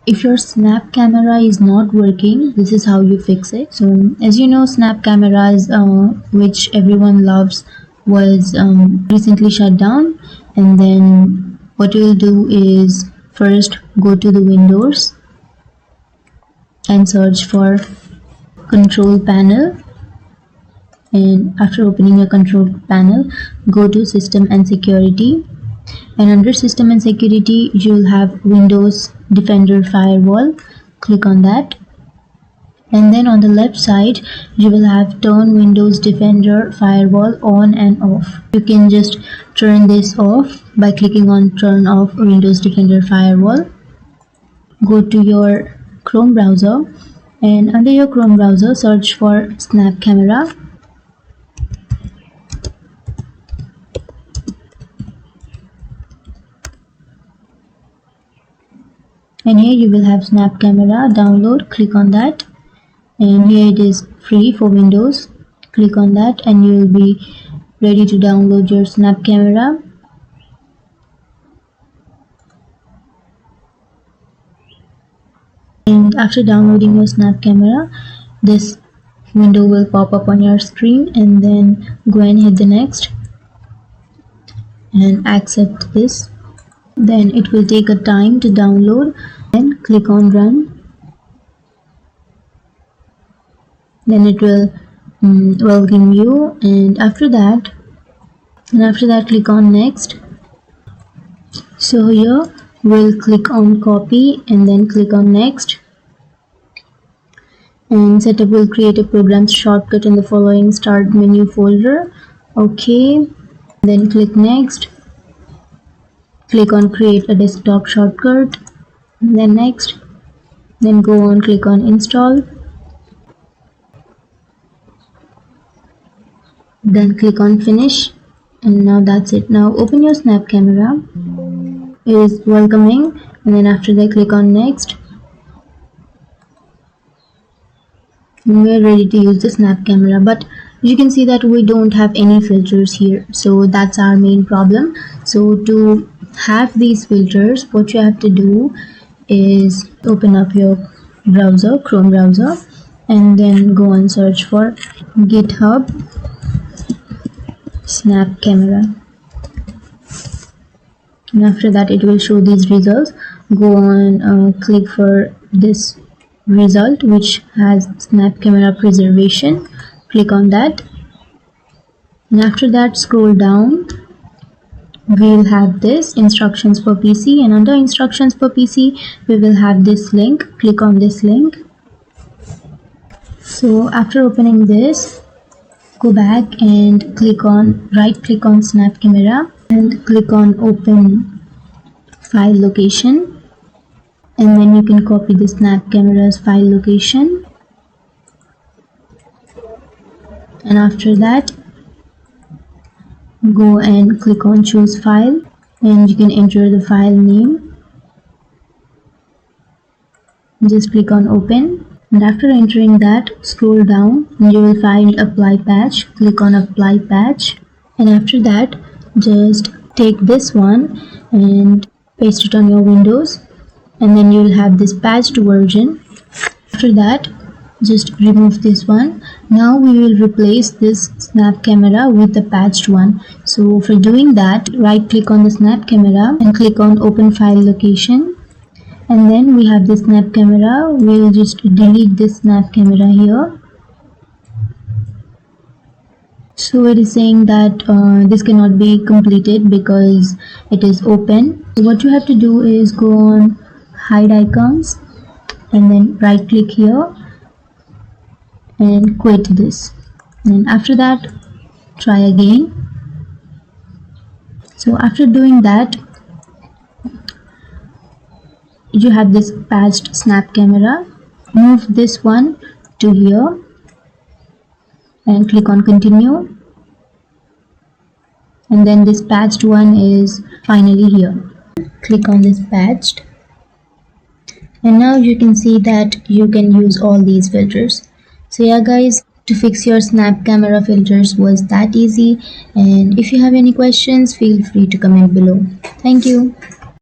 If your snap camera is not working, this is how you fix it. So as you know, snap cameras, which everyone loves, was recently shut down. And then what you will do is first go to the Windows and search for control panel, and after opening your control panel, go to system and security, and under system and security you will have Windows Defender Firewall. Click on that, and then on the left side you will have turn Windows Defender Firewall on and off. You can just turn this off by clicking on turn off Windows Defender Firewall. Go to your Chrome browser, and under your Chrome browser search for Snap Camera. And here you will have Snap Camera download. Click on that, and here it is free for Windows. Click on that and you will be ready to download your Snap Camera. And after downloading your Snap Camera, this window will pop up on your screen, and then go and hit the next and accept this. Then it will take a time to download. Then click on run. Then it will welcome you, and after that click on next. So here we'll click on copy and then click on next, and setup will create a programs shortcut in the following start menu folder. Okay, then click next. Click on create a desktop shortcut, then next, then go on, click on install, then click on finish, and now that's it. Now open your Snap Camera. It is welcoming, and then after that click on next, and we're ready to use the Snap Camera. But you can see that we don't have any filters here, so that's our main problem. So to have these filters, what you have to do is open up your browser, Chrome browser, and then go and search for GitHub Snap Camera, and after that it will show these results. Go on, click for this result which has Snap Camera preservation. Click on that, and after that scroll down. We'll have this instructions for PC, and under instructions for PC we will have this link. Click on this link. So after opening this, go back and right click on Snap Camera and click on open file location, and then you can copy the Snap Camera's file location, and after that go and click on choose file, and you can enter the file name. Just click on open, and after entering that scroll down and you will find apply patch. Click on apply patch, and after that just take this one and paste it on your Windows, and then you will have this patched version. After that just remove this one. Now we will replace this Snap Camera with the patched one. So for doing that, right click on the Snap Camera and click on open file location, and then we have the Snap Camera. We'll just delete this Snap Camera here. So it is saying that this cannot be completed because it is open. So what you have to do is go on hide icons and then right click here and quit this, and after that try again. So after doing that you have this patched Snap Camera. Move this one to here and click on continue, and then this patched one is finally here. Click on this patched, and now you can see that you can use all these filters. So yeah guys, to fix your Snap Camera filters was that easy, and if you have any questions feel free to comment below. Thank you.